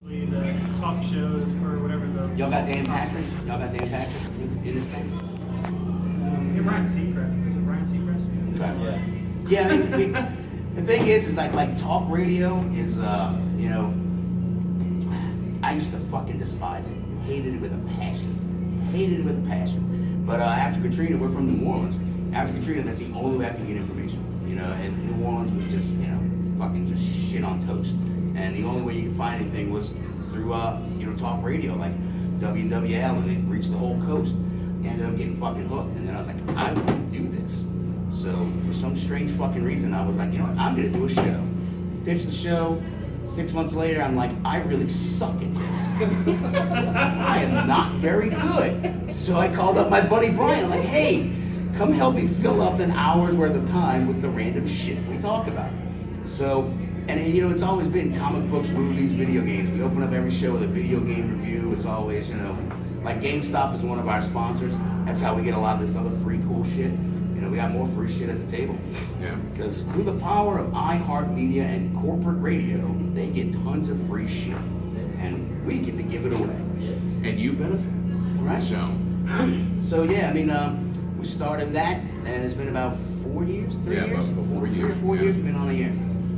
The talk shows for whatever the... Y'all got Dan Patrick? Y'all got Dan Patrick in this thing? Yeah, Ryan Seacrest. Is it Ryan Seacrest? Okay. Yeah, I mean, the thing is like talk radio is, you know, I used to fucking despise it. Hated it with a passion. Hated it with a passion. But after Katrina, we're from New Orleans. After Katrina, that's the only way I could get information. You know, and New Orleans was just, you know, fucking just shit on toast. And the only way you could find anything was through, you know, talk radio, like WWL, and it reached the whole coast. Ended up getting fucking hooked, and then I was like, I want to do this. So for some strange fucking reason, I was like, you know what, I'm gonna do a show. Pitched the show. 6 months later, I'm like, I really suck at this. I am not very good. So I called up my buddy Brian, like, hey, come help me fill up an hour's worth of time with the random shit we talked about. So, and you know, it's always been comic books, movies, video games. We open up every show with a video game review. It's always, you know, like GameStop is one of our sponsors. That's how we get a lot of this other free cool shit. You know, we got more free shit at the table. Yeah. Because through the power of iHeart Media and corporate radio, they get tons of free shit. And we get to give it away. And you benefit. Right. So yeah, I mean, we started that, and it's been about 4 years, 3 Yeah, years? about 4 years, 4 yeah. years we've been on the air.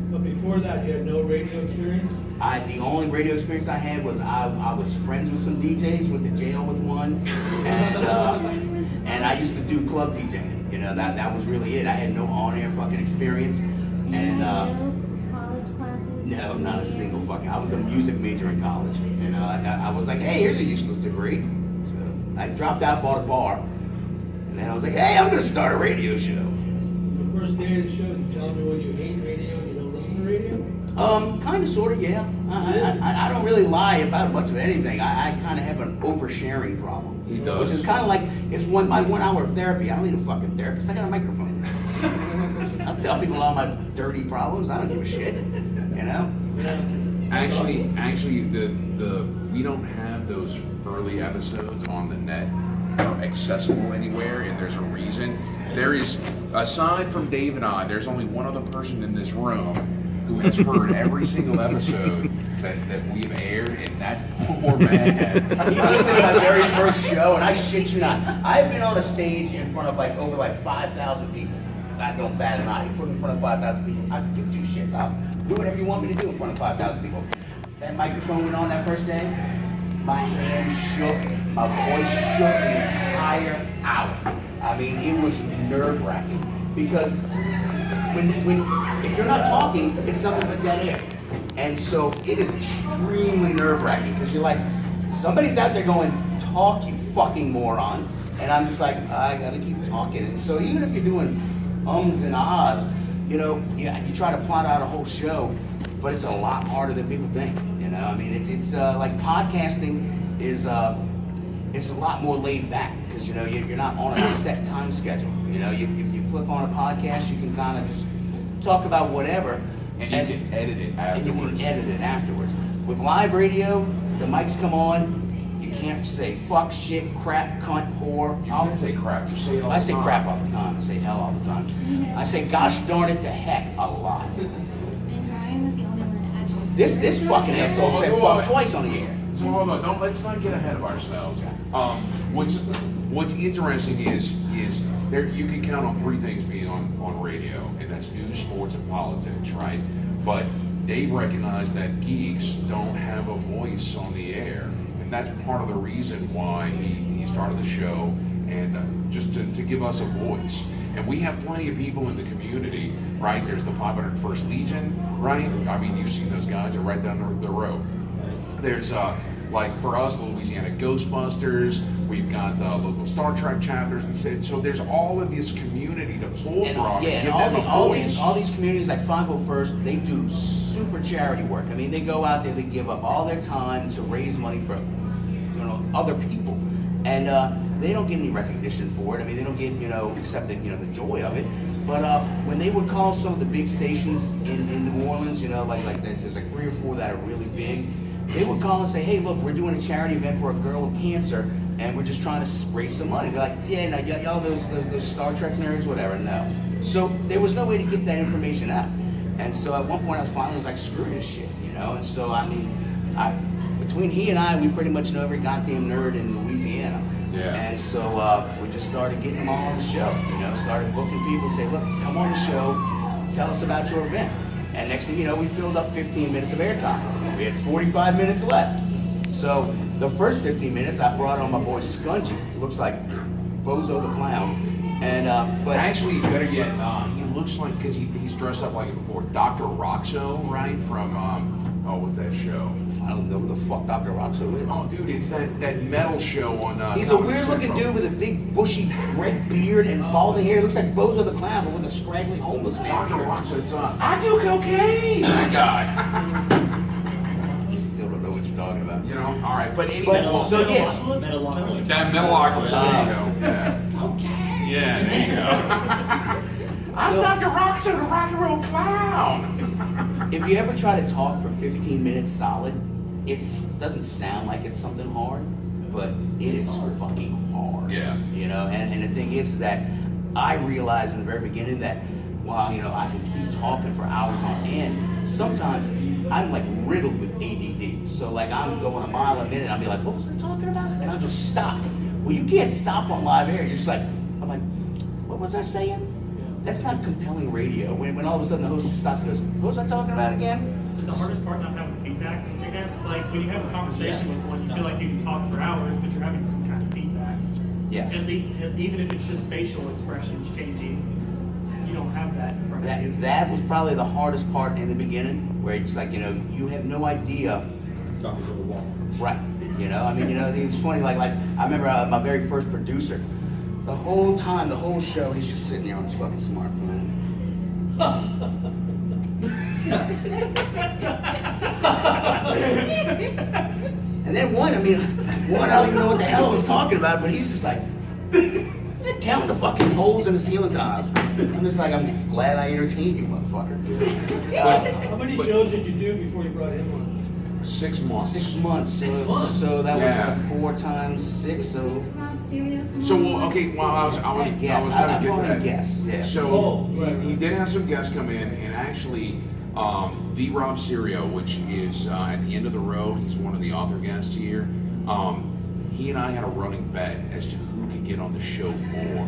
But before that, you had no radio experience? The only radio experience I had was I was friends with some DJs, went to jail with one, and I used to do club DJing. You know, that was really it. I had no on-air fucking experience. And college classes? no, not a single fucking. I was a music major in college. You know, I was like, hey, here's a useless degree. So I dropped out, bought a bar, and then I was like, hey, I'm gonna start a radio show. The first day of the show, you tell me when you hate radio and you don't listen to radio? Kind of, sort of, yeah. I don't really lie about much of anything. I kind of have an oversharing problem. He does. Which is kind of like, it's my 1 hour of therapy. I don't need a fucking therapist. I got a microphone. I'll tell people all my dirty problems. I don't give a shit, you know? actually, the we don't have those early episodes on the net accessible anywhere, and there's a reason. There is, aside from Dave and I, there's only one other person in this room who has heard every single episode that we've aired, and that poor man. He listened to my very first show, and I shit you not, I've been on a stage in front of over 5,000 people. I don't bat an eye. Put in front of 5,000 people. I can give two shits. I'll do whatever you want me to do in front of 5,000 people. That microphone went on that first day. My hand shook. My voice shook the entire hour. I mean, it was nerve-wracking because if you're not talking, it's nothing but dead air. And so it is extremely nerve-wracking because you're like, somebody's out there going, talk, you fucking moron. And I'm just like, I gotta keep talking. And so even if you're doing ums and ahs, you know, you try to plot out a whole show, but it's a lot harder than people think. You know, I mean, it's like podcasting is it's a lot more laid back because you know you're not on a set time schedule. You know, you flip on a podcast, you can kind of just talk about whatever, And you can edit it afterwards. And you can edit it afterwards. With live radio, the mics come on. You can't say fuck, shit, crap, cunt, whore. You can't say crap. You say it all I the say time. crap all the time. I say hell all the time. I say gosh darn it to heck a lot. And Ryan was the only one that actually... This fucking asshole said fuck twice on the air. So hold on, let's not get ahead of ourselves. What's interesting is there you can count on three things being on radio, and that's news, sports, and politics, right? But Dave recognized that geeks don't have a voice on the air, and that's part of the reason why he started the show, and just to give us a voice. And we have plenty of people in the community, right? There's the 501st Legion, right? I mean, you've seen those guys, they're right down the road. There's like for us, the Louisiana Ghostbusters. We've got local Star Trek chapters, and so there's all of this community to pull from. Yeah, and all these communities like 501st, they do super charity work. I mean, they go out there, they give up all their time to raise money for other people, and they don't get any recognition for it. I mean, they don't get except the joy of it. But when they would call some of the big stations in New Orleans, like there's like 3 or 4 that are really big. They would call and say, hey, look, we're doing a charity event for a girl with cancer, and we're just trying to raise some money. They're like, yeah, no, y'all those Star Trek nerds, whatever, no. So there was no way to get that information out. And so at one point I was like, screw this shit, And so, I mean, between he and I, we pretty much know every goddamn nerd in Louisiana. Yeah. And so we just started getting them all on the show. Started booking people, say, look, come on the show, tell us about your event. And next thing you know, we filled up 15 minutes of airtime. We had 45 minutes left. So the first 15 minutes, I brought on my boy Scungy. He looks like Bozo the Clown. And but Actually, you better get. He looks like because he's dressed up like it before. Dr. Roxo, right? From what's that show? I don't know who the fuck Dr. Roxo is. Oh, dude, it's that metal show on. He's a weird-looking dude with a big, bushy, red beard and balding hair. Looks like Bozo the Clown, but with a scraggly homeless man. Dr. Roxo's I do cocaine. That guy. Still don't know what you're talking about. All right, but anyway. So yeah, That Metalocalypse. There you go. Yeah. okay. Yeah, there you go. I'm Dr. Roxo, the rock and roll clown. If you ever try to talk for 15 minutes solid, it doesn't sound like it's something hard, but it is fucking hard. Yeah. And the thing is that I realized in the very beginning that while I can keep talking for hours on end, sometimes I'm like riddled with ADD. So like I'm going a mile a minute, I'll be like, what was I talking about? And I'll just stop. Well, you can't stop on live air. You're just like, I'm like, what was I saying? That's not compelling radio. When all of a sudden the host stops and goes, what was I talking about again? Is the hardest part not having feedback, I guess? Like when you have a conversation with one, you feel like you can talk for hours, but you're having some kind of feedback. Yes. At least, even if it's just facial expressions changing, you don't have that in front of you. That was probably the hardest part in the beginning, where it's like, you have no idea. Talking to the wall. Right. It's funny, like I remember my very first producer, the whole time, the whole show, he's just sitting there on his fucking smartphone. And then one, I don't even know what the hell I was talking about, but he's just like counting the fucking holes in the ceiling tiles. I'm just like, I'm glad I entertained you, motherfucker. How many shows did you do before you brought him on? 6 months. 6 months. 6 months. So that Yeah. was 4 times 6. So Rob cereal. So I was I guess going I to get brought to in that. guests. Yeah. So Oh, right. he did have some guests come in, and actually, the Rob Serio, which is at the end of the road, he's one of the author guests here. He and I had a running bet as to who could get on the show more,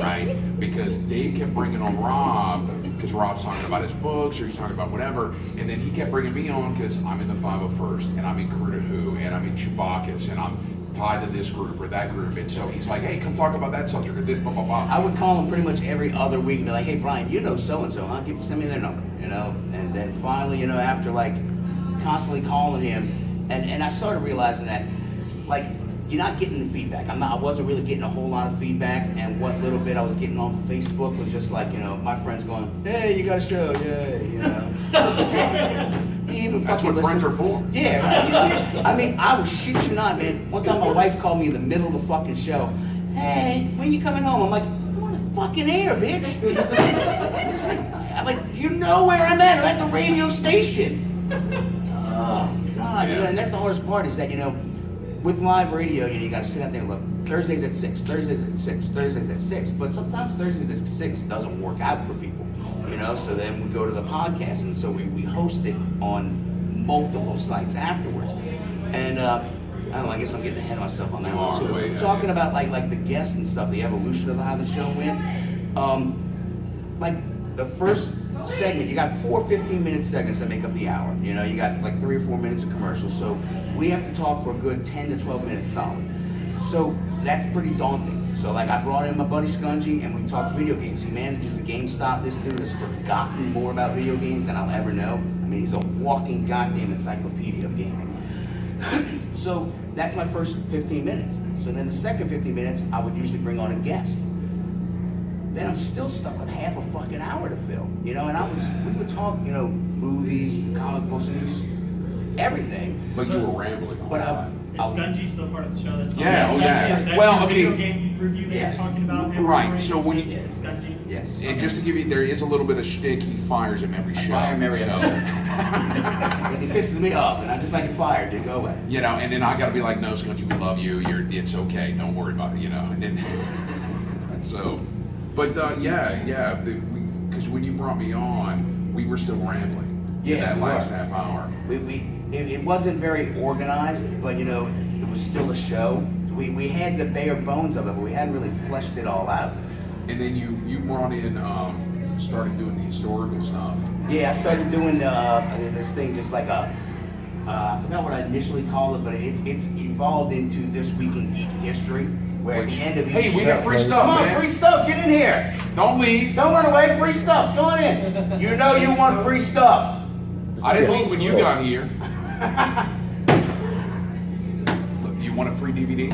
right? Because Dave kept bringing on Rob, because Rob's talking about his books, or he's talking about whatever, and then he kept bringing me on because I'm in the 501st, and I'm in Crew to Who, and I'm in Chewbacca's, and I'm tied to this group or that group, and so he's like, hey, come talk about that subject, or this, blah, blah, blah. I would call him pretty much every other week and be like, hey, Brian, so-and-so, huh? Send me their number, And then finally, after like constantly calling him, and I started realizing that, like, you're not getting the feedback. I wasn't really getting a whole lot of feedback, and what little bit I was getting on Facebook was just like, my friends going, hey, you got a show, yay, Even That's fucking what friends listen- are for. Yeah, right. I would shit you not, man. One time my wife called me in the middle of the fucking show. Hey, when you coming home? I'm like, I'm on the fucking air, bitch. It's like, I'm like, you know where I'm at? I'm at the radio station. Oh, God. Yeah. And that's the hardest part is that, with live radio, you gotta sit out there and look. Thursdays at 6, Thursdays at 6, Thursdays at 6. But sometimes Thursdays at 6 doesn't work out for people, So then we go to the podcast, and so we host it on multiple sites afterwards. And I don't know, I guess I'm getting ahead of myself on that one too. Way, yeah, Talking about like the guests and stuff, the evolution of how the show went. Like the first segment, you got 4 15-minute segments that make up the hour. You got like 3 or 4 minutes of commercials. So we have to talk for a good 10 to 12 minutes solid. So that's pretty daunting. So like I brought in my buddy Scungy and we talked video games. He manages a GameStop. This dude has forgotten more about video games than I'll ever know. He's a walking goddamn encyclopedia of gaming. So that's my first 15 minutes. So then the second 15 minutes, I would usually bring on a guest. Then I'm still stuck with half a fucking hour to fill, and we would talk, movies, comic books, and just everything. But you were rambling. But Is Scungy still part of the show? That's Yeah, on oh, yeah. That's Well, your video okay. game review that Yes. you're talking about. every Right, week? so when Is you- this Scungy? Yes. And just to give you, there is a little bit of shtick. He fires him every I show. fire him every so- Because he pisses me off, and I'm just like, you're fired, dude, go away. And then I got to be like, no, Scungy, we love you. It's okay. Don't worry about it. And then so, but because when you brought me on, we were still rambling. Yeah, that we last were. half hour. We it wasn't very organized, but you know, it was still a show. We had the bare bones of it, but we hadn't really fleshed it all out. And then you brought in, started doing the historical stuff. Yeah, I started doing this thing just like a, I forgot what I initially called it, but it's evolved into This Week in Geek History, where at the end of each Hey, we got free stuff, Come on, man. free stuff, get in here. Don't leave. Don't run away, free stuff, go on in. You know you want free stuff. I didn't leave when you got here. Look, you want a free DVD?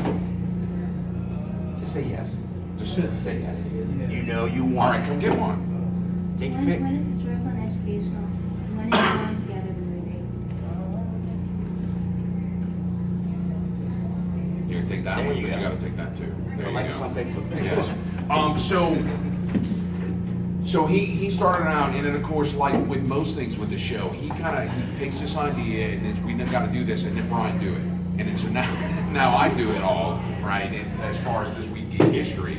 Just say yes. Just Say yes. You know you all want right, come get one. Take your pick. One is historical and educational. One is all together the movie. You can take that There one, you but you go. got to take that too. There I you like go. this on Facebook. Yes. So he started out, and then of course, like with most things with the show, he takes this idea, and it's, we got to do this, and then Brian do it, and then so now I do it all, right? And as far as This Week Geek History,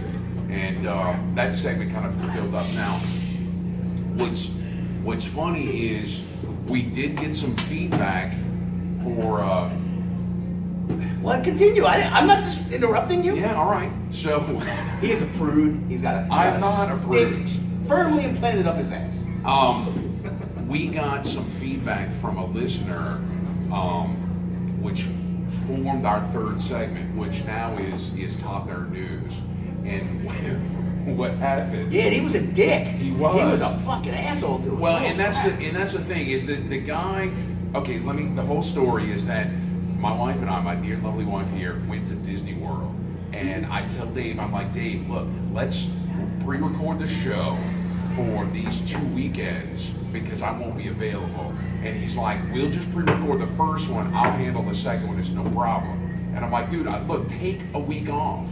and that segment kind of filled up. Now, what's funny is we did get some feedback for. Well, continue. I'm not just interrupting you. Yeah, all right. So He is a prude. He's got a. I'm not a prude. stick firmly implanted up his ass. we got some feedback from a listener, which formed our third segment, which now is Top Nerd News. And what happened? Yeah, and he was a dick. He was. He was a fucking asshole to us. Well, and that's the thing is that the guy. Okay, the whole story is that my wife and I, my dear lovely wife here, went to Disney World, and I tell Dave, I'm like, Dave, look, let's pre-record the show for these 2 weekends because I won't be available. And he's like, we'll just pre-record the first one. I'll handle the second one. It's no problem. And I'm like, dude, look, take a week off.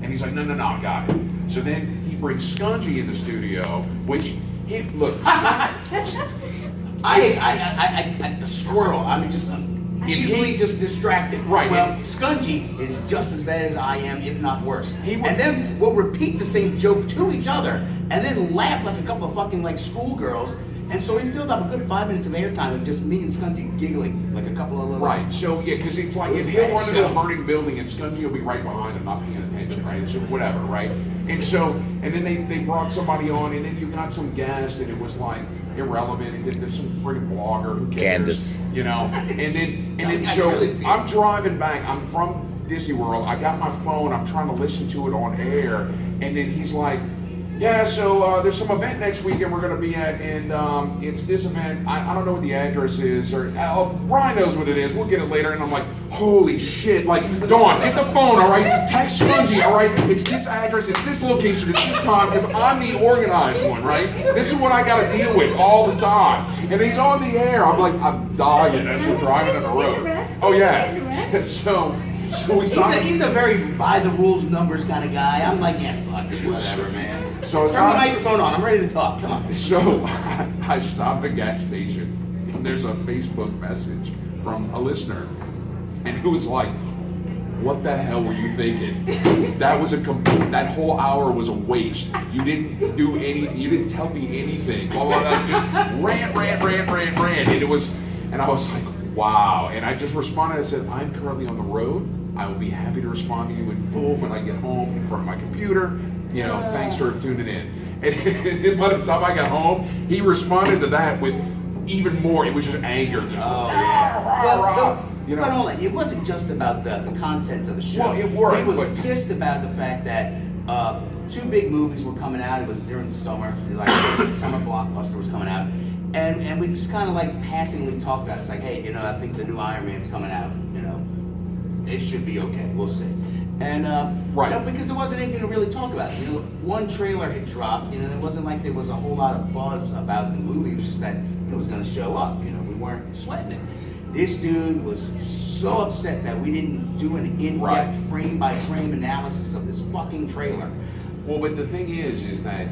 And he's like, no, I got it. So then he brings Scungy in the studio, which he look. I squirrel. I'm just easily just distracted. Right. Well, Scungy is just as bad as I am, if not worse. He was- And then we'll repeat the same joke to each other, and then laugh like a couple of fucking like schoolgirls. And so we filled up a good 5 minutes of airtime of just me and Scungy giggling like a couple of little. Right. So yeah, because it's like It was if he'll bad run into a show. burning building and Scungy will be right behind him, not paying attention, right? So whatever, right? And so and then they brought somebody on, and then you got some guest, and it was like irrelevant, and then there's some friggin' blogger who cares, Candace. you know. And then I so really feel- I'm driving back. I'm from Disney World. I got my phone. I'm trying to listen to it on air, and then he's like. Yeah, so there's some event next weekend we're going to be at, and it's this event. I don't know what the address is, or Brian knows what it is. We'll get it later. And I'm like, holy shit! Like, Dawn, get the phone, all right? Text Scungy, all right? It's this address, it's this location, it's this time, because I'm the organized one, right? This is what I got to deal with all the time. And he's on the air. I'm like, I'm dying as we're driving on the road. Oh yeah. So we started. He's a very by the rules numbers kind of guy. I'm like, yeah, fuck it, whatever, man. So it's Turn the not. microphone on. I'm ready to talk. Come on. So I stopped at a gas station, and there's a Facebook message from a listener, and it was like, "What the hell were you thinking? That was that whole hour was a waste. You didn't do anything. You didn't tell me anything. Blah blah blah. Just ran, and it was, and I was like, wow. And I just responded. I said, I'm currently on the road. I will be happy to respond to you in full when I get home in front of my computer. You know, thanks for tuning in. And by the time I got home, he responded to that with even more. It was just anger. Just, Well, you know. but hold on, it wasn't just about the content of the show. Well, it was, He was but- pissed about the fact that 2 big movies were coming out. It was during summer, like the summer blockbuster was coming out, and we just kind of like passingly talked about it. It's like, hey, you know, I think the new Iron Man's coming out. You know, it should be okay. We'll see. And Right. no, because there wasn't anything to really talk about. You know, one trailer had dropped. You know, it wasn't like there was a whole lot of buzz about the movie. It was just that it was going to show up. You know, we weren't sweating it. This dude was so upset that we didn't do an in-depth Right. frame-by-frame analysis of this fucking trailer. Well, but the thing is that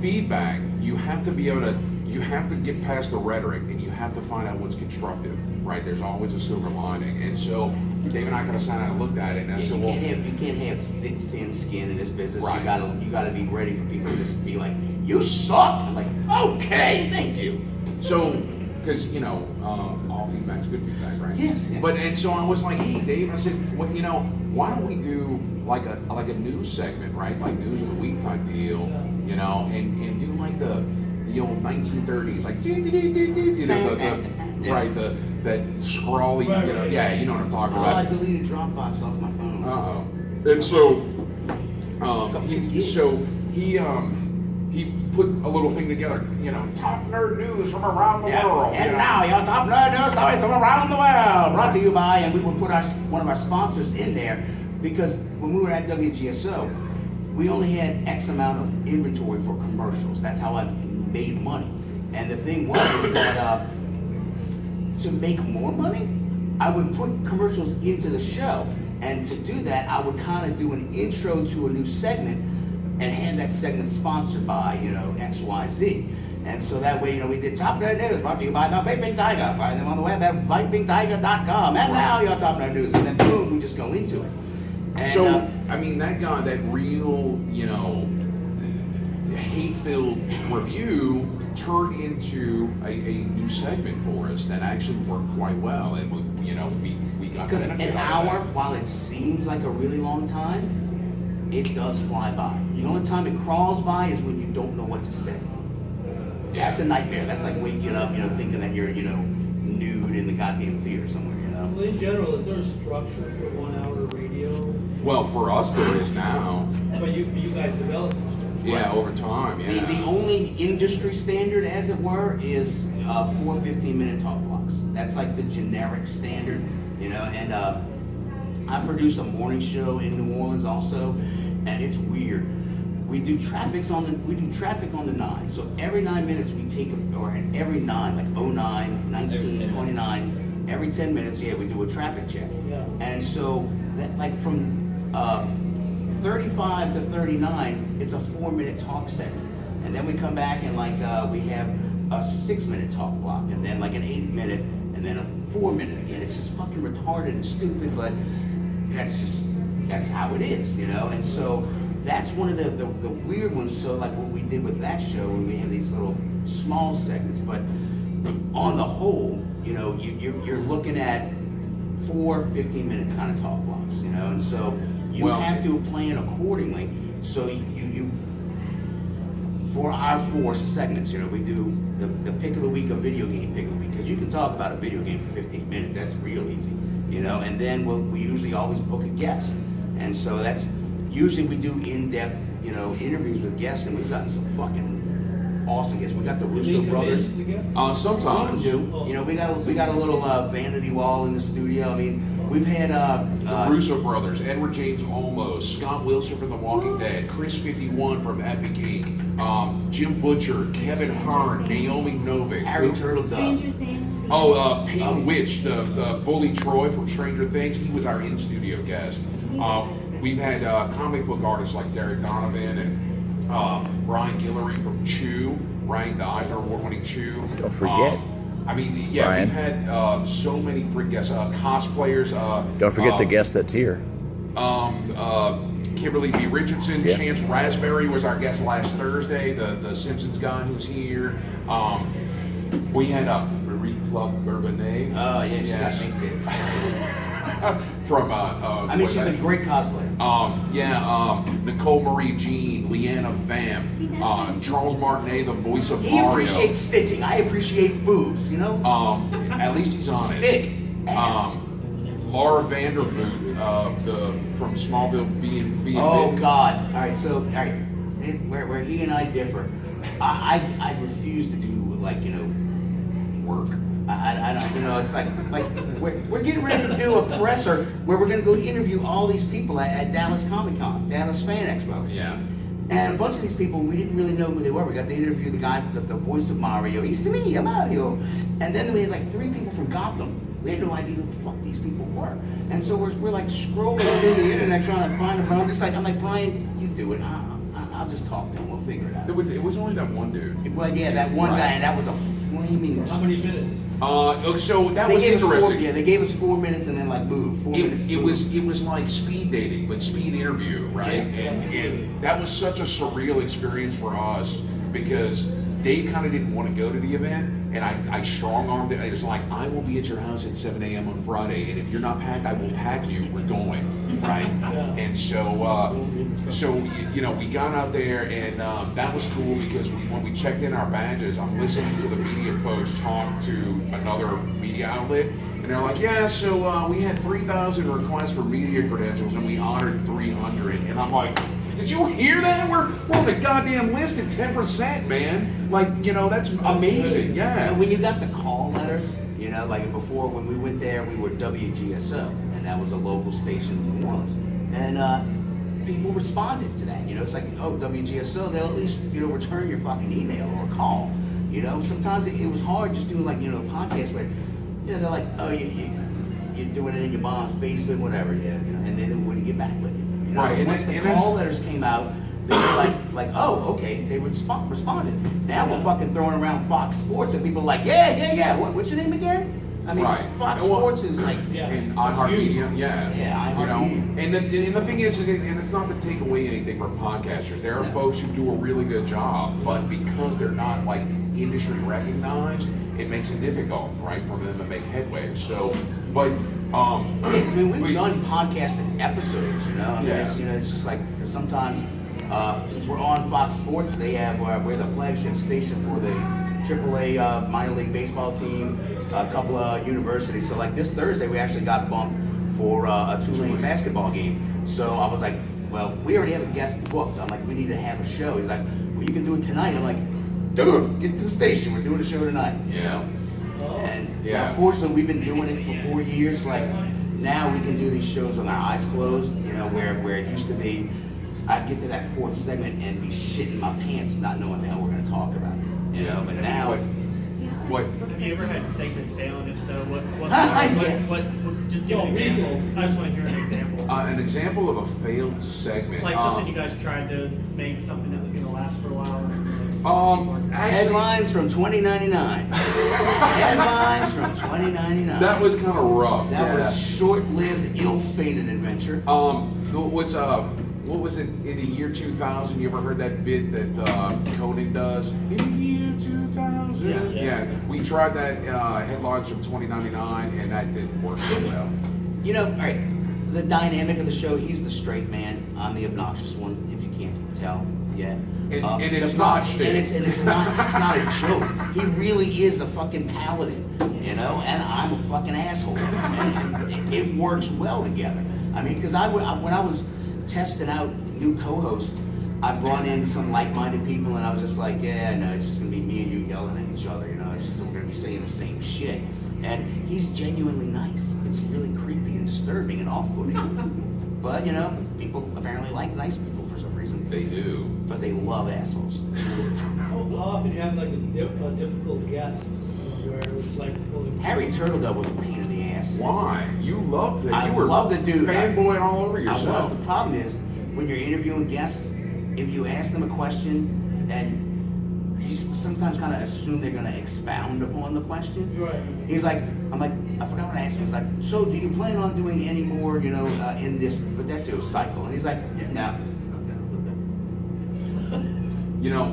feedback, you have to be able to, you have to get past the rhetoric, and you have to find out what's constructive, right? There's always a silver lining. And so Dave and I kind of sat down and looked at it, and I said, well, You can't have thick, thin skin in this business. Right. You gotta be ready for people to just be like, you suck. I'm like, okay, thank you. so, because, you know, feedback's good feedback, right? Yes, yes. But and so I was like, hey, Dave, I said, what, why don't we do like a news segment, right? Like news of the week type deal, and do like the old 1930s, like right, that scrawly, yeah, you know what I'm talking about. I deleted Dropbox off my phone. And so, he put a little thing together, top nerd news from around the world. And now your top nerd news stories from around the world, brought to you by, and we would put one of our sponsors in there, because when we were at WGSO, we only had X amount of inventory for commercials. That's how I made money. And the thing was is that to make more money, I would put commercials into the show. And to do that, I would kind of do an intro to a new segment and have that segment sponsored by, XYZ. And so that way, we did Top Nerd News, brought to you by the Vaping Tiger. Find them on the web at vapingtiger.com. And now your Top Nerd News. And then boom, we just go into it. And, so, that guy, that real, hate-filled review turned into a new segment for us that actually worked quite well. And, we got because benefit an out of hour, that. while it seems like a really long time, it does fly by. The only time it crawls by is when you don't know what to say. That's a nightmare. That's like waking up, thinking that you're, nude in the goddamn theater somewhere, Well, in general, is there a structure for 1 hour radio? Well, for us there is now. But you guys developed this structure. Yeah, over time, yeah. The only industry standard, as it were, is 4 15-minute talk blocks. That's like the generic standard, and I produce a morning show in New Orleans also, and it's weird. We do traffic on the 9. So every 9 minutes we take, or every 9, like 09, 19, 29, every 10 minutes, we do a traffic check. Yeah. And so that, like, from 35 to 39, it's a 4-minute talk segment. And then we come back and we have a 6-minute talk block, and then like an 8-minute, and then a 4-minute again. It's just fucking retarded and stupid, but that's how it is, And so that's one of the weird ones. So like what we did with that show, when we have these little small segments, but on the whole, you're looking at 4 15-minute kind of talk blocks, and so you have to plan accordingly. So you for our 4 segments, we do the pick of the week, a video game pick of the week, because you can talk about a video game for 15 minutes. That's real easy, and then we usually always book a guest, and so that's usually we do in-depth, interviews with guests, and we've gotten some fucking awesome guests. We got the Russo brothers. Sometimes. Some do. We got a little vanity wall in the studio. I mean, we've had the Russo brothers, Edward James Olmos, Scott Wilson from The Walking Dead, Chris 51 from Epic Geek, Jim Butcher, Kevin Hart, Naomi Novik, Harry Turtledove. Stranger Things. Peyton Witch, the bully Troy from Stranger Things. He was our in-studio guest. We've had comic book artists like Derek Donovan and Brian Guillory from Chew, right? The Eisner Award-winning Chew. Don't forget. Brian. Brian. We've had so many freak guests, cosplayers. Don't forget the guest that's here. Kimberly B. Richardson, Yeah. Chance Raspberry was our guest last Thursday, the Simpsons guy who's here. We had Marie Plug Bourbonnais. Oh, yeah, she got big tits. From she's a great cosplayer. Nicole Marie Jean, Leanna Vamp, See, that's Charles Martinet, the voice of He Mario. appreciates stitching. I appreciate boobs, At least he's honest. Stick. Ass. Laura Vandervoot, from Smallville being Oh big. God! All right, where he and I differ, I refuse to do work. I don't, it's like we're getting ready to do a presser where we're going to go interview all these people at Dallas Comic Con, Dallas Fan Expo. Yeah. And a bunch of these people, we didn't really know who they were. We got to interview the guy for the voice of Mario. It's me, I'm Mario. And then we had 3 people from Gotham. We had no idea who the fuck these people were. And so we're scrolling through the internet trying to find them. But I'm like, Brian, you do it. I'll just talk to him. We'll figure it out. It was only that one dude. Well, yeah, that one guy, and that was a flaming. How many minutes? So that They was gave us interesting. they gave us 4 minutes and then move. 4 minutes. It was like speed dating, but speed interview, right? Yeah. And that was such a surreal experience for us because Dave kind of didn't want to go to the event, and I strong-armed it. I was like, I will be at your house at 7 a.m. on Friday, and if you're not packed, I will pack you. We're going, right? And so we got out there, and that was cool because when we checked in our badges, I'm listening to the media folks talk to another media outlet, and they're like, yeah, so we had 3,000 requests for media credentials, and we honored 300, and I'm like, did you hear that? We're on the goddamn list at 10%, man. Like, that's amazing. Yeah. When you got the call letters, like before when we went there, we were WGSO, and that was a local station in New Orleans. And people responded to that. It's like, oh, WGSO, they'll at least, return your fucking email or call. Sometimes it was hard just doing like, podcasts where, they're like, oh, you're doing it in your mom's basement, whatever, and then they wouldn't get back with you. Right, and once the call letters came out, they were like, oh, okay, they responded. Now we're fucking throwing around Fox Sports, and people are like, yeah. What's your name again? I mean, right. Fox Sports is like, and iHeart Media, yeah, iHeart Media. And the thing is, and it's not to take away anything from podcasters. There are folks who do a really good job, but because they're not like industry recognized, it makes it difficult, right, for them to make headway. So, but we've done podcasting episodes, it's just like, because sometimes since we're on Fox Sports, they have we're the flagship station for the AAA minor league baseball team, a couple of universities. So like this Thursday, we actually got bumped for a Tulane basketball game. So I was like, well, we already have a guest booked. I'm like, we need to have a show. He's like, well, you can do it tonight. I'm like, dude, get to the station. We're doing a show tonight. And unfortunately, we've been doing it for 4 years. Like now, we can do these shows with our eyes closed. Where it used to be, I'd get to that fourth segment and be shitting my pants, not knowing what the hell we're going to talk about. But now. What? Have you ever had segments fail, and if so, what just give Oh, an example. recently. I just want to hear an example. An example of a failed segment. Like something you guys tried to make something that was going to last for a while. And just didn't Actually, Headlines from 2099. Headlines from 2099. that was kind of rough. That was short-lived, ill-fated adventure. What was it in the year 2000? You ever heard that bit that Conan does? In the year 2000. Yeah. We tried that headlines from 2099, and that didn't work so well. All right, the dynamic of the show, he's the straight man. I'm the obnoxious one, if you can't tell yet. And it's the not pro- shit. and it's not a joke. He really is a fucking paladin, and I'm a fucking asshole. And it works well together. I mean, because when I was testing out new co-hosts, I brought in some like-minded people, and I was just like, yeah, no, it's just gonna be me and you yelling at each other, it's just that we're gonna be saying the same shit. And he's genuinely nice. It's really creepy and disturbing and off-putting. But people apparently like nice people for some reason. They do. But they love assholes. How often you have like a difficult guest where it's like, Harry Turtledove was a pain in the ass. Why? You loved it. I You were love the dude. fanboying all over I yourself. was. The problem is, when you're interviewing guests, if you ask them a question, then you sometimes kind of assume they're going to expound upon the question. Right. He's like, I'm like, I forgot what I asked him. He's like, so do you plan on doing any more, in this Videsio cycle? And he's like, no.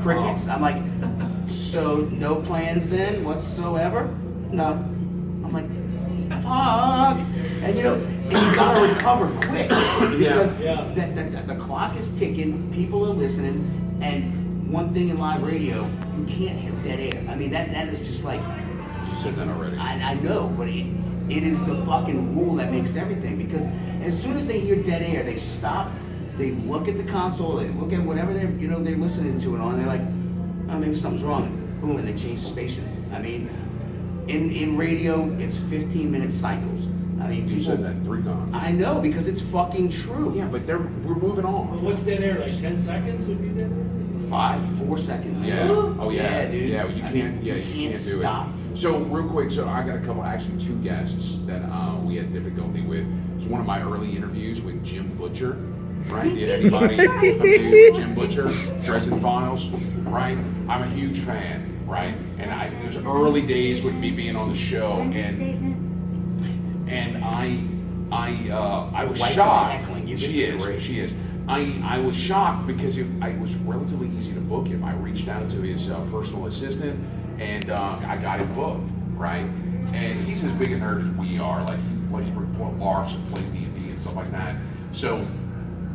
Crickets. I'm like, so no plans then whatsoever? No. I'm like, fuck. And and you gotta recover quick because the clock is ticking, people are listening, and one thing in live radio, you can't have dead air. I mean, that is just like, You said that already. I know, but it is the fucking rule that makes everything, because as soon as they hear dead air, they stop, they look at the console, they look at whatever they're listening to it on, and they're like, oh, maybe something's wrong, and boom, and they change the station. I mean, in radio, it's 15-minute cycles. I mean, You said that 3 times. I know, because it's fucking true. Yeah, but we're moving on. what's dead air? Like 10 seconds would be dead air? 4 seconds. Yeah. Oh yeah. Yeah, dude. Yeah, you I can't. mean, Yeah, you can't do stop. it. So real quick, so I got a couple, actually 2 guests that we had difficulty with. It's one of my early interviews with Jim Butcher. Right? Did anybody familiar with Jim Butcher? Dresden Files. Right? I'm a huge fan. Right? And it was early days with me being on the show, and I was Wife is shocked. heckling you. This She is great. is. She is. I was shocked because it was relatively easy to book him. I reached out to his personal assistant, and I got him booked, right? And he's as big a nerd as we are. Like he plays for LARPs and plays D&D and stuff like that. So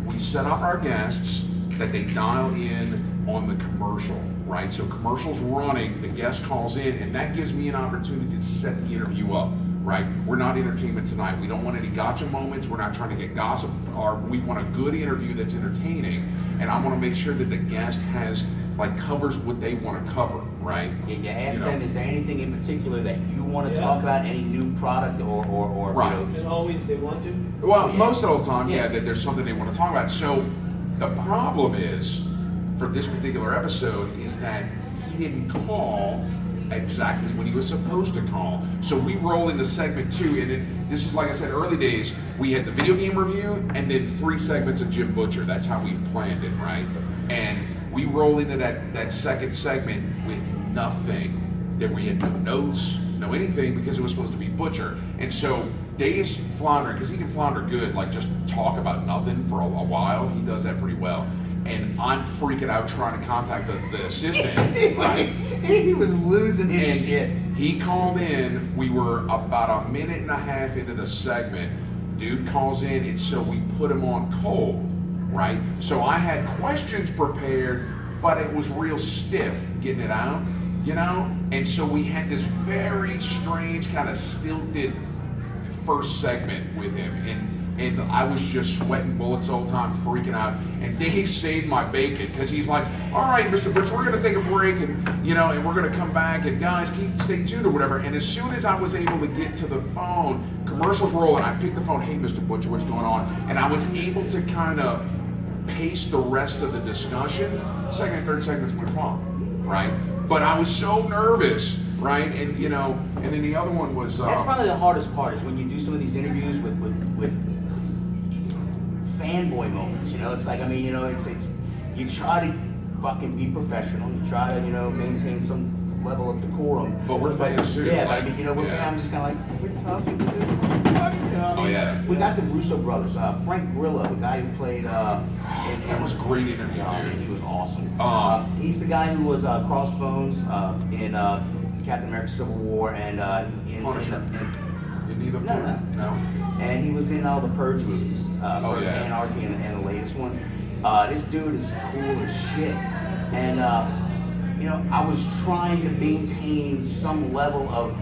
we set up our guests that they dial in on the commercial, right? So commercial's running, the guest calls in, and that gives me an opportunity to set the interview up, right? We're not entertainment tonight. We don't want any gotcha moments. We're not trying to get gossip. We want a good interview that's entertaining, and I want to make sure that the guest has covers what they want to cover, right? You ask them, is there anything in particular that you want to Yeah. talk about? Any new product or Right. And always they want to. Well, Yeah. most of the time, Yeah. that there's something they want to talk about. So the problem is, for this particular episode, is that he didn't call exactly when he was supposed to call. So we roll into segment 2, and then this is, like I said, early days, we had the video game review and then 3 segments of Jim Butcher. That's how we planned it, right? And we roll into that second segment with nothing. That we had no notes, no anything, because it was supposed to be Butcher. And so Dave's floundering, because he can flounder good, just talk about nothing for a while. He does that pretty well. And I'm freaking out trying to contact the assistant, right? He was losing his And shit. he called in. We were about a minute and a half into the segment. Dude calls in, and so we put him on cold, right? So I had questions prepared, but it was real stiff getting it out, And so we had this very strange kind of stilted first segment with him, and I was just sweating bullets the whole time, freaking out. And Dave saved my bacon, because he's like, all right, Mr. Butch, we're going to take a break, and and we're going to come back, and guys, stay tuned or whatever. And as soon as I was able to get to the phone, commercials rolling, I picked the phone, hey, Mr. Butcher, what's going on? And I was able to kind of pace the rest of the discussion. Second and third segments went fine, right? But I was so nervous, right? And and then the other one was That's probably the hardest part, is when you do some of these interviews with fanboy moments. It's like, it's you try to fucking be professional. You try to maintain some level of decorum. But we're fans too. Yeah, like, but we're yeah. I'm just kind of we're talking. Oh, yeah. We got the Russo brothers. Frank Grillo, the guy who played. That was a great interview, dude. He was awesome. He's the guy who was Crossbones in Captain America: Civil War and in Punisher. In either No. And he was in all the Purge movies, Purge, yeah. Anarchy, and the latest one. This dude is cool as shit. And I was trying to maintain some level of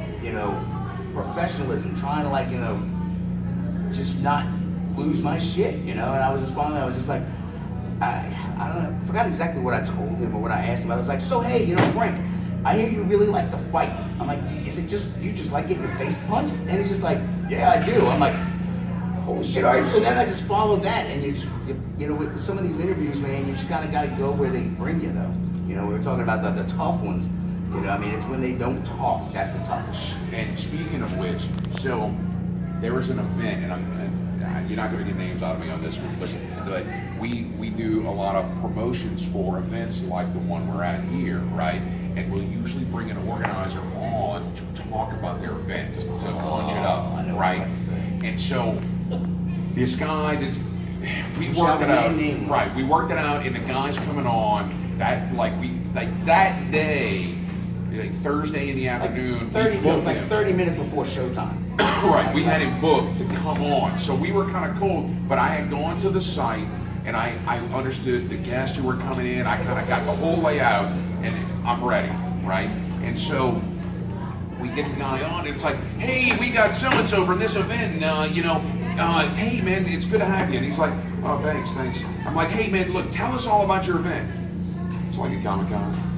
professionalism, trying to just not lose my shit, And I was just finally, I was just like, I don't know, I forgot exactly what I told him or what I asked him. I was like, so hey, Frank, I hear you really like to fight. I'm like, is it just, you just like getting your face punched? And he's just like, yeah, I do. I'm like, holy shit, all right. So then I just follow that, and you just, with some of these interviews, man, you just gotta go where they bring you, though. We were talking about the tough ones. It's when they don't talk, that's the toughest. And speaking of which, so there was an event, and you're not going to get names out of me on this one, but we do a lot of promotions for events like the one we're at here, right? And we'll usually bring an organizer on to talk about their event, to launch it up, I know right? what you're about to say. And so this guy, we You worked shall it out, name right? We worked it out, and the guy's coming on that day. Thursday in the afternoon, 30 minutes before showtime. Right, we had him booked to come on, so we were kind of cold. But I had gone to the site, and I understood the guests who were coming in. I kind of got the whole layout, and I'm ready, right? And so we get the guy on, and it's like, hey, we got so and so from this event, and hey man, it's good to have you. And he's like, oh, thanks. I'm like, hey man, look, tell us all about your event. It's like a Comic-Con.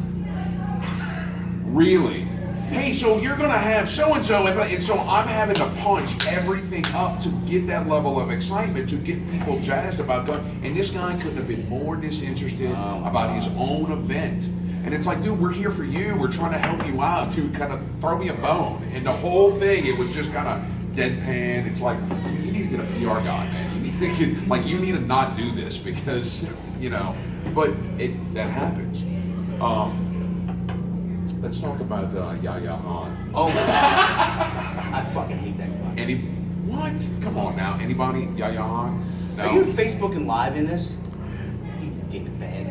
Really? Hey, so you're gonna have so-and-so, and so I'm having to punch everything up to get that level of excitement, to get people jazzed about going, and this guy couldn't have been more disinterested about his own event. And it's like, dude, we're here for you, we're trying to help you out, to kind of throw me a bone. And the whole thing, it was just kind of deadpan. It's like, you need to get a PR guy, man. You need to not do this, because, but that happens. Let's talk about Yahya Han. Oh, I fucking hate that guy. What? Come on now. Anybody? Yahya Han? No. Are you Facebook and live in this? You dick bag.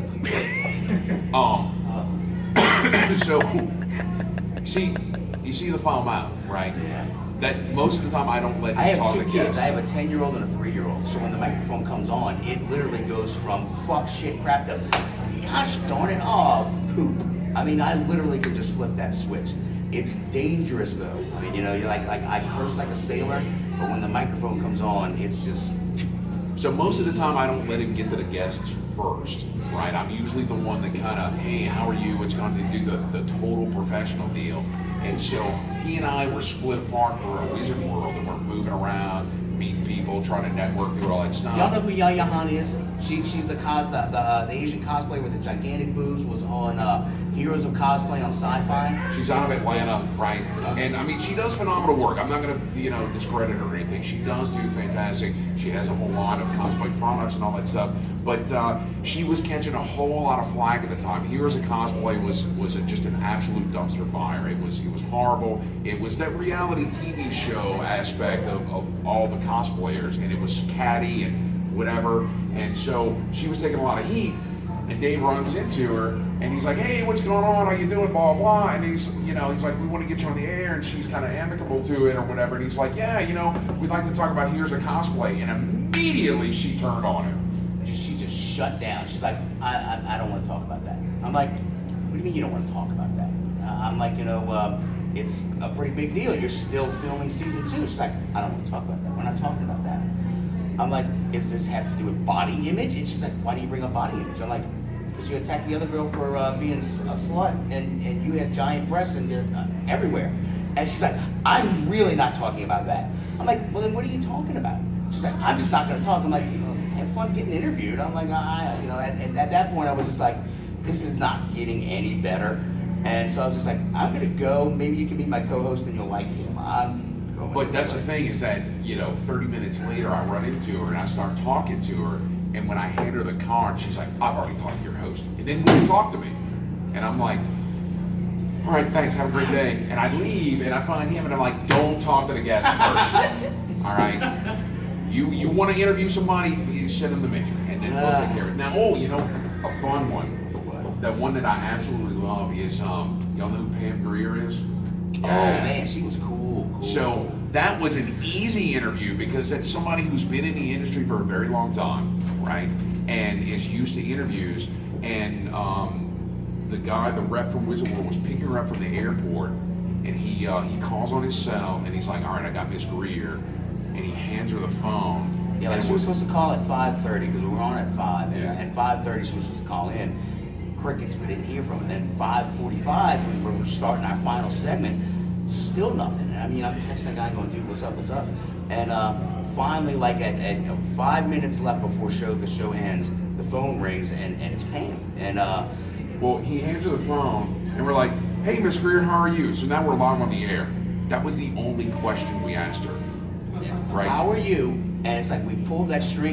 So See, you see the foul mouth, right? Yeah. That most of the time I don't let I him have talk two to kids. guests. I have a 10-year-old and a 3-year-old. So when the microphone comes on, it literally goes from fuck, shit, crap to gosh darn it, oh, poop. I mean, I literally could just flip that switch. It's dangerous though. I mean, you know, you're like I curse like a sailor, but when the microphone comes on, it's just. So most of the time I don't let him get to the guests first, right? I'm usually the one that kind of, hey, how are you? It's going to do the total professional deal. And so he and I were split apart for a Wizard World, and we're moving around, meeting people, trying to network through all that stuff. Y'all know who Yaya Han is? She's the Asian cosplayer with the gigantic boobs. Was on Heroes of Cosplay on Sci-Fi. She's out of Atlanta, right? And I mean, she does phenomenal work. I'm not going to, discredit her or anything. She does do fantastic. She has a whole line of cosplay products and all that stuff. But she was catching a whole lot of flack at the time. Heroes of Cosplay was just an absolute dumpster fire. It was horrible. It was that reality TV show aspect of all the cosplayers, and it was catty and whatever. And so she was taking a lot of heat. And Dave runs into her, and he's like, "Hey, what's going on? How you doing? Blah blah." And he's like, "We want to get you on the air," and she's kind of amicable to it or whatever. And he's like, "Yeah, we'd like to talk about Here's a Cosplay." And immediately she turned on him. She just shut down. She's like, I don't want to talk about that. I'm like, what do you mean you don't want to talk about that? I'm like, it's a pretty big deal. You're still filming season 2. She's like, I don't want to talk about that. We're not talking about that. I'm like, does this have to do with body image? And she's like, why do you bring up body image? I'm like, because you attacked the other girl for being a slut, and you have giant breasts and they're everywhere. And she's like, I'm really not talking about that. I'm like, well then what are you talking about? She's like, I'm just not going to talk. I'm like, have fun getting interviewed. I'm like, and at that point I was just like, this is not getting any better. And so I was just like, I'm going to go. Maybe you can be my co-host and you'll like him. I'm going. But that's the thing is that 30 minutes later I run into her and I start talking to her, and when I hand her the card, she's like, "I've already talked to your host," and then wouldn't talk to me. And I'm like, "All right, thanks. Have a great day." And I leave and I find him and I'm like, "Don't talk to the guests first. All right. You want to interview somebody, you send them to me, and then we'll take care of it." Now, a fun one. That one that I absolutely love is, y'all know who Pam Grier is? Oh man, she was cool. So that was an easy interview because that's somebody who's been in the industry for a very long time, right? And is used to interviews. And the rep from Wizard World was picking her up from the airport, and he calls on his cell and he's like, "All right, I got Miss Grier," and he hands her the phone. Yeah, like she was supposed to call at 5:30 because we were on at 5, and Yeah. at 5:30 she was supposed to call in. Crickets, we didn't hear from her. Then 5:45 when we were starting our final segment, still nothing. I mean, I'm texting the guy going, "Dude, what's up?" And finally, like at 5 minutes left before the show ends, the phone rings and it's Pam. And Well, he hands her the phone, and we're like, "Hey, Miss Grier, how are you?" So now we're live on the air. That was the only question we asked her. Right. How are you? And it's like we pulled that string